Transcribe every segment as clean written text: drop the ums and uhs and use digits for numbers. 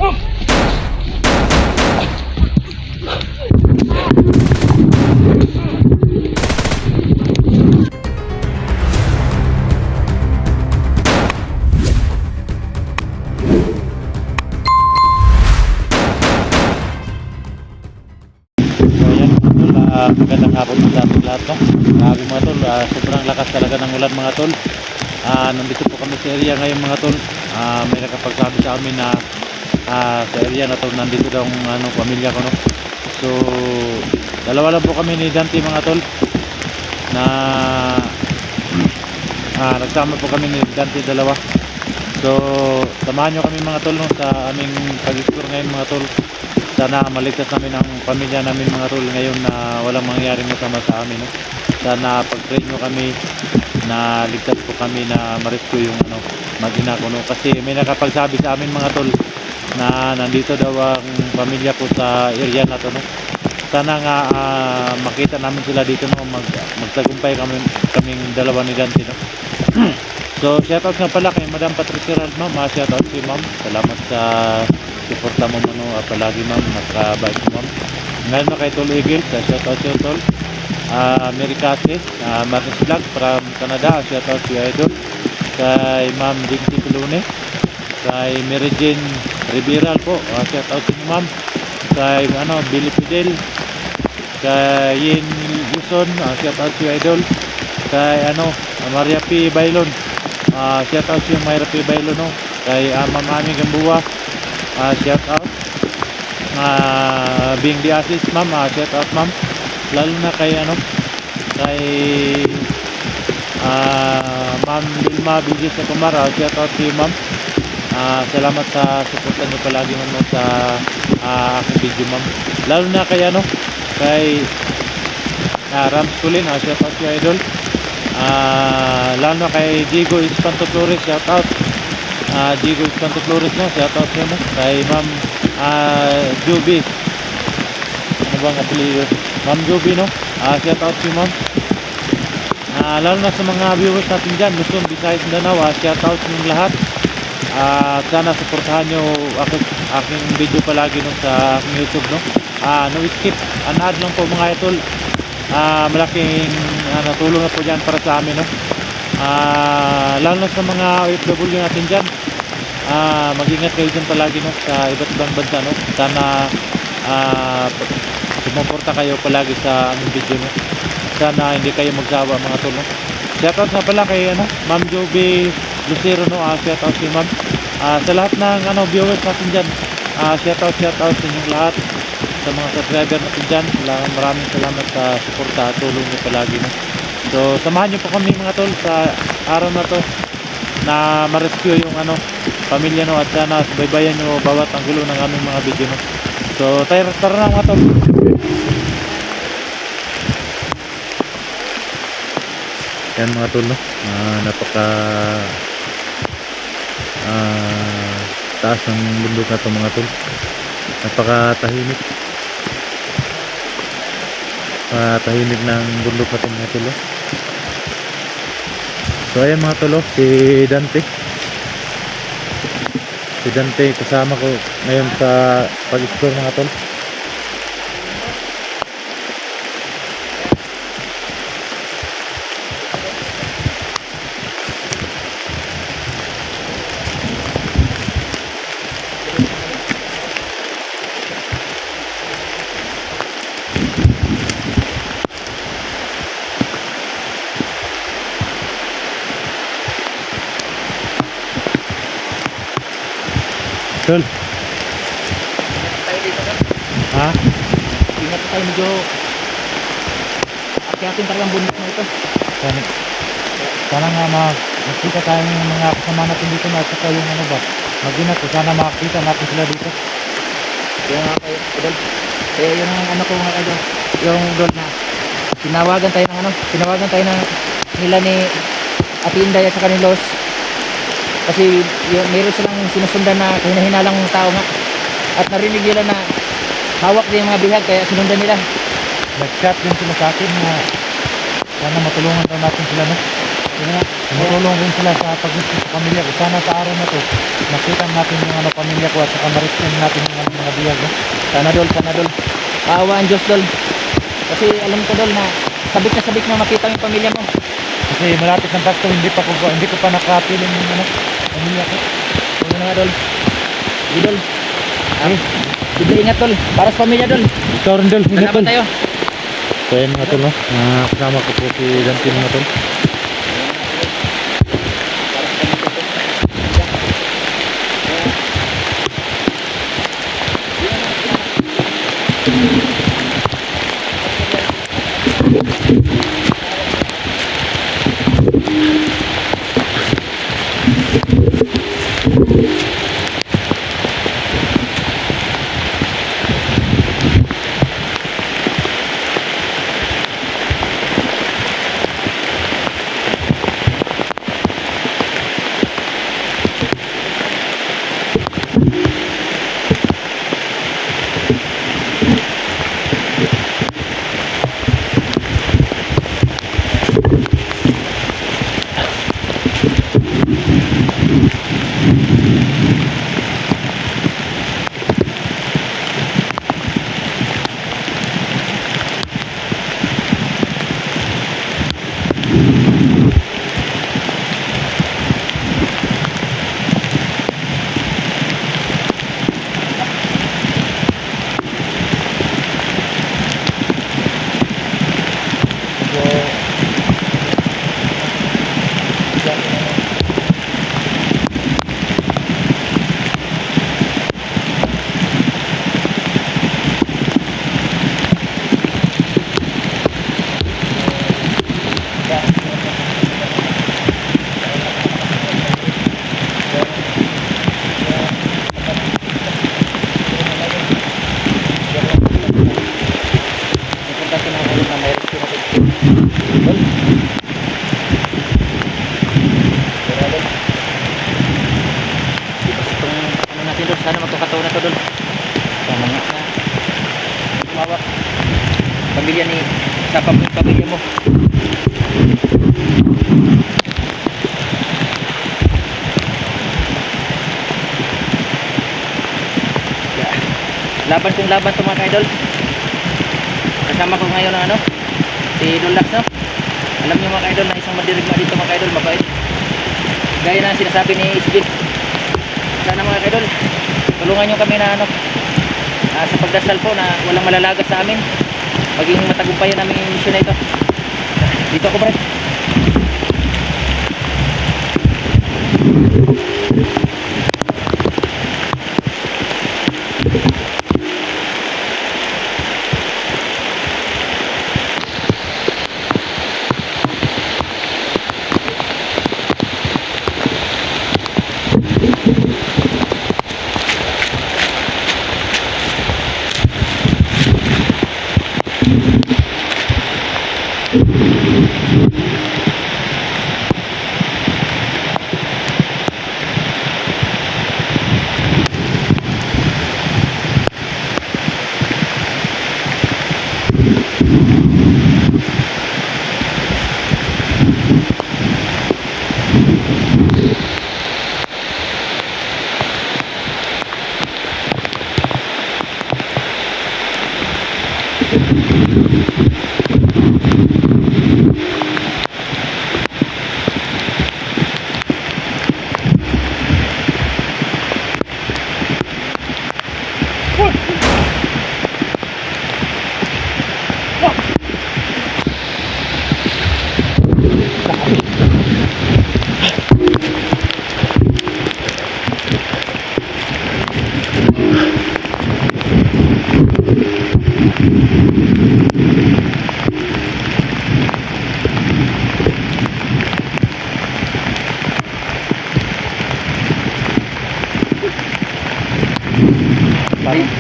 Magandang hapon sa ating lahat, no? Grabe mga tol, sobrang lakas talaga ng ulan mga tol. Nandito po kami sa area ngayon mga tol. May nakapagsabi sa amin na sa area na to nandito daw ang pamilya ko, no? So dalawa lang po kami ni Dante mga tol na nagsama po kami ni Dante dalawa. So samahan nyo kami mga tol, no, sa aming pag-explore ngayon mga tol. Sana maligtas namin ang pamilya namin mga tol ngayon na walang mangyaring masama sa amin, no? Sana pag-pray nyo kami na ligtas po kami na ma-rescue yung mag-ina ko, no? Kasi may nakapagsabi sa amin mga tol na nandito daw ang pamilya ko sa area na to, no? Sana nga makita namin sila dito, no? Magtagumpay kaming dalawa ni Dante, no? So shoutout nga pala kay Madam Patricia Rald, ma'am. Shoutout si ma'am, salamat sa suporta mo palagi ma'am, nakabait mo ma'am. Ngayon na kay Tol Eagle, shoutout siya tol. Mary Cassis, Marcus Vlog from Canada, shoutout si Idol. Kay ma'am Jinky Pilone, kay Mary Jane Rivera po, shoutout si ma'am. Kay Billy Fidel, kay Yin Wilson, shoutout si Idol. Kay Maria P. Bailon, shoutout si Mayra P. Bailon, no? Kay Ma'am Ami Gambuwa, shoutout. Bing Diasis ma'am, shoutout ma'am. Lalo na kay kay Ma'am Vilma Bigis sa Kumar, shoutout si ma'am. Salamat sa suporta niyo palagi mo sa aking video ma'am. Lalo na kay kay Rams Kulin, shoutout si Idol. Lalo na kay Diego Espanto Flores, shoutout. Diego Espanto Flores, no? Shoutout siya, no? Kay Ma'am Juby, ano bang apelido? Ma'am Juby, no? Shoutout si Ma'am. Lalo na sa mga viewers natin dyan, Luzon, Visayas, Mindanao, shoutout sa inyong lahat. Sana supportahan nyo aking video palagi, no, sa aking YouTube, no? No skip, an-ad lang po mga idol. Malaking tulong na po dyan para sa amin, no? Lalo na sa mga OFW natin dyan, mag-ingat kayo dyan palagi, no, sa iba't ibang bansa, no? Sana sumuporta kayo palagi sa aming video, no? Sana hindi kayo magsawa mga tol, no? Shoutout nga pala kay Ma'am Joby Lucero, no? Shoutout si Ma'am. Sa lahat ng viewers natin dyan, shoutout sa inyong lahat, sa mga subscriber natin dyan. Maraming salamat sa suporta at tulong nyo palagi, no? So samahan nyo po kami mga tol sa araw na to na ma-rescue yung pamilya, no, at sana subaybayan nyo bawat anggulo ng aming mga video, no? So tara na mga tol. Yan mga tol, no? Napaka taas ng bundok na to mga tol. Napaka tahimik ng bundok natin mga tol, no? So ayan mga tol, si Dante kasama ko ngayon sa pag-explore mga tol. Tol. Tayo dito na. Ha? Ingat tayo, medyo akyatin talagang bundok na ito. Sana nga makita tayo ng mga kasama natin dito na at saka yung mag-ingat ko. Sana makakita natin sila dito. Kaya nga kayo, idol. Kaya yun ang ko mga idol. Yung idol na tinawagan tayo ng nila ni Ate Inday at saka ni Los. Kasi mayroon silang sinusundan na hinahinalang tao nga. At narinig nila na hawak din yung mga bihag, kaya sinundan nila. Nag-chat din sila sa akin na sana matulungan daw natin sila, no? So tumutulong rin sila sa pag-gusto sa pamilya ko. Sana sa araw na to, nakita natin yung pamilya ko at saka ma-retain natin yung mga biyag. No? Sana dol. Awa ang Diyos dol. Kasi alam ko dol na sabik na makita yung pamilya mo. Kasi malapit ng Pasko, hindi ko pa nakapiling yung pamilya ko. Ano na nga dol. Sige dol. Sige ingat dol. Para sa pamilya dol. Ikaw rin dol, ingat Salamat dol. tayo. So yan mga tol, no? Kasama ko po si Dante mga tol. Sana magkakataon na to dol. Sa mga tumawak pamilya ni sa pamilya mo. Laban kong laban to mga ka-idol. Kasama ko ngayon ang si Idol Lax, no? Alam niyo mga ka-idol na isang madirigma dito mga ka-idol, mabait. Gaya na sinasabi ni Isbit. Sana mga ka-idol, tulungan nyo kami na sa pagdasal po na walang malalagas sa amin. Maging matagumpayan namin yung mission na ito. Dito ako Brad.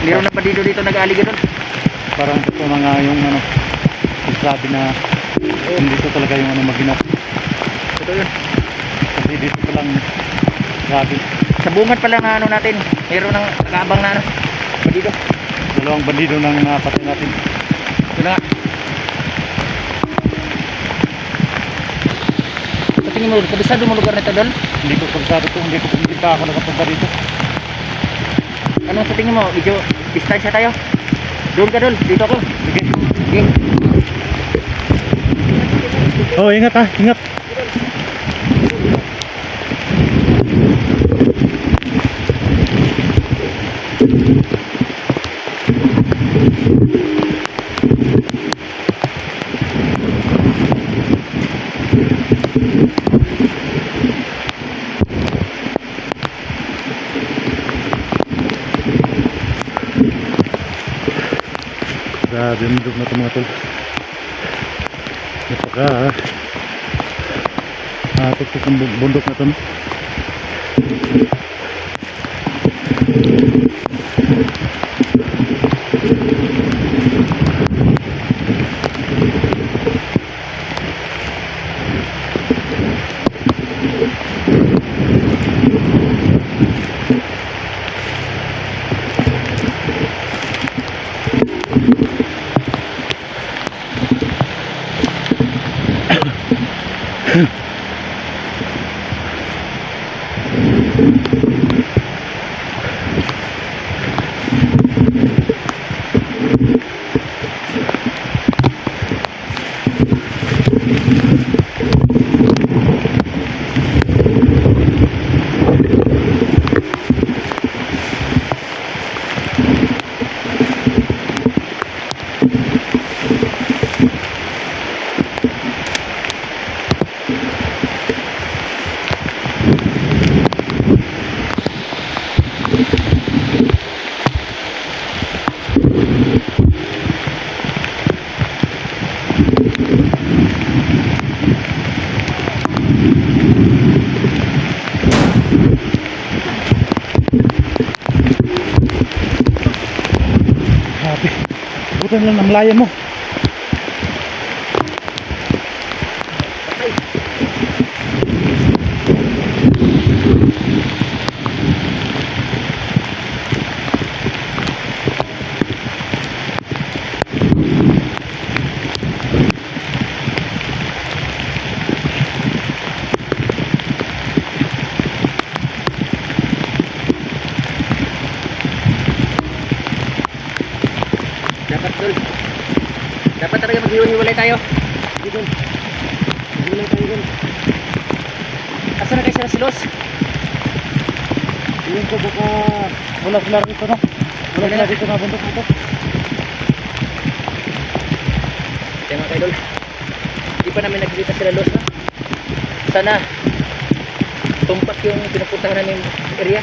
Meron na bandido dito nag-aaliga doon. Parang ito mga yung sabi na hindi ito talaga yung maginap. Ito yun. Kasi dito pa lang grabe. Sa bungat pala na natin, meron ng nakaabang na bandido. Dalawang bandido nang napatay natin. Ito na nga. Ito tingin mo, kabisado mo lugar nito, Dol? Hindi ko kabisado to, hindi pa ako nakapunta dito. Anong sa tingin mo? Medyo distansya tayo. Doon ka, Dol. Dito ako. Sige. Sige. Oh, ingat ha, ingat. Grabe yung mundok na ito mga tol. Napaka tuktok ang bundok na ito, no? Grabe. Butan lang ang layan mo. Dapat, Dol. Dapat talaga maghiwalay tayo. Sige, Dol. Maghiwalay tayo, Dol. Asa na kayo sila si Los? Tingin ko baka wala sila rito, no? Wala sila dito na bundok dito. Kaya mga kaidol, hindi pa namin nakikita sila Los, no? Sana tumpak yung pinupuntahan namin area.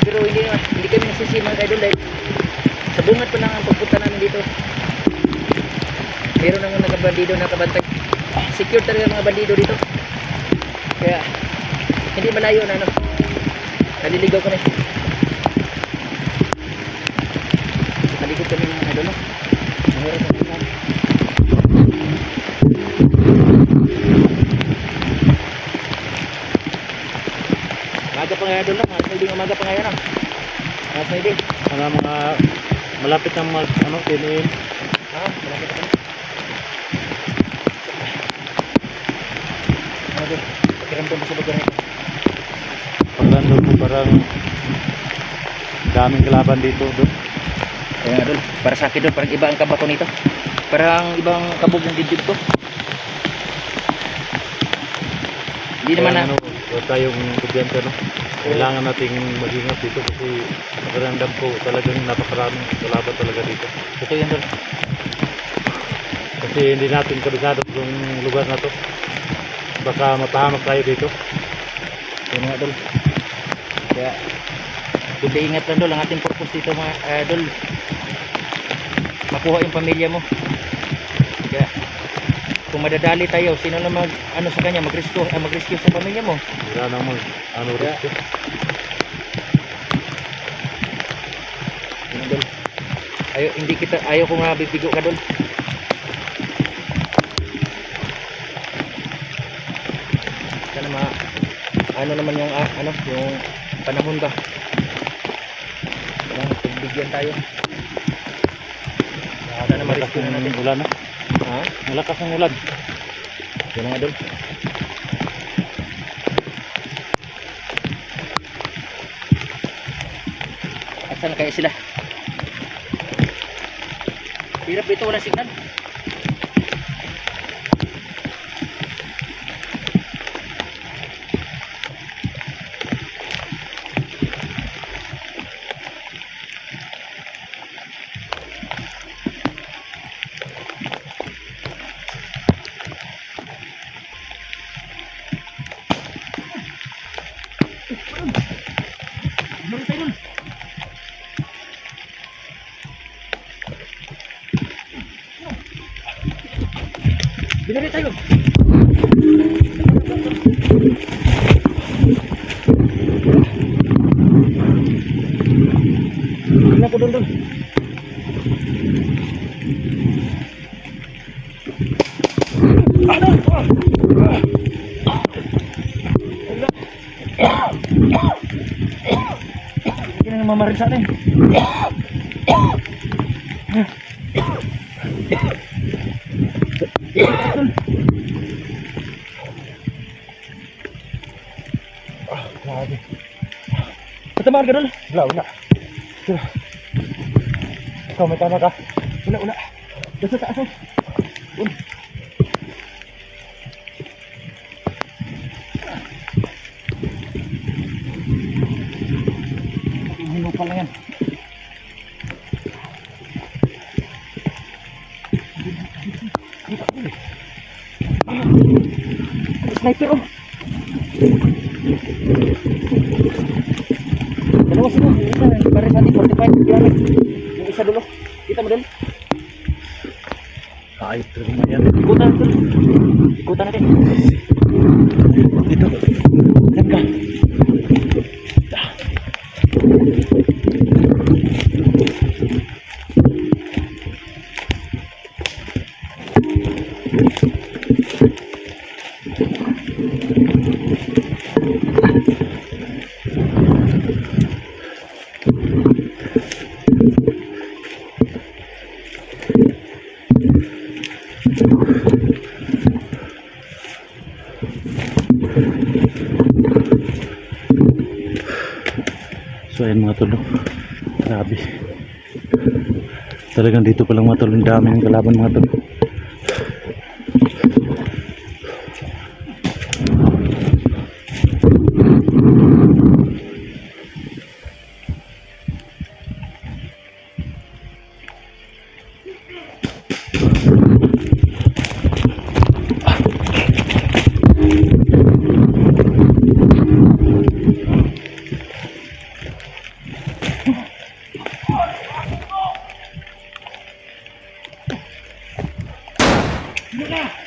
Pero hindi kami nagsisi mga kaidol dahil sa bungat pa lang ang pagpunta namin dito. Meron nang nakabandido nakabantay. Secure talaga mga bandido dito. Kaya hindi malayo na ano. Naliligaw kami. Naliligaw kami mga idol, no? Mahirap na kami. Umaga pa nga idol, no? Umaga pa nga yan, no? Pwede. Mga malapit ng ano, 10 AM. Malapit na kami. Ano, pakiramdam mo sa lugar nito? Paglandol mo parang daming kalaban dito, doon. Kaya nga, Dol, para sa akin, Dol, parang iba ang kabato nito. Parang ibang kabog ng dibdib ko. Hindi naman na. Ano, huwag tayong kubyente, no? Kailangan nating mag-ingat dito kasi nakarandam ko talagang napakaraming kalaban talaga dito. Ito yun, Dol. Kasi hindi natin kabisado yung lugar na to. Baka mapahamak tayo dito. Yun nga, Dol. Kaya kundi ingat lang, Dol. Ang ating purpose dito, mga Dol, makuha yung pamilya mo. Kaya kung madadali tayo, sino na ano sa kanya, mag-rescue sa pamilya mo. Wala nang ano risk. Yun, Dol. Ayaw ko nga bibigo ka, Dol. Sana ano naman yung yung panahon ba. Kailangan pagbigyan tayo. Sana ma-rescue na natin. Ulan na. Ha? Malakas ang ulan. Yun nga, Dol. Saan kaya sila? Hirap dito, wala signal. Binili tayo. Tingnan ko doon. Hindi na mamarin sa atin. Grabe. Tatamaan ka doon? Wala. Ikaw may tama ka. Wala. Dasa taas oh. Hinupal na yan. Sniper oh. Dalawa sila. Yung isa, pares natin 45 gamit. Yung isa dulo. Kita mo doon? Ayos talaga man yan. Ikutan natin. Dito. Saan ka? So ayan mga tol, grabe. Talagang dito palang mga tol, ang dami ng kalaban mga tol. Hindi na!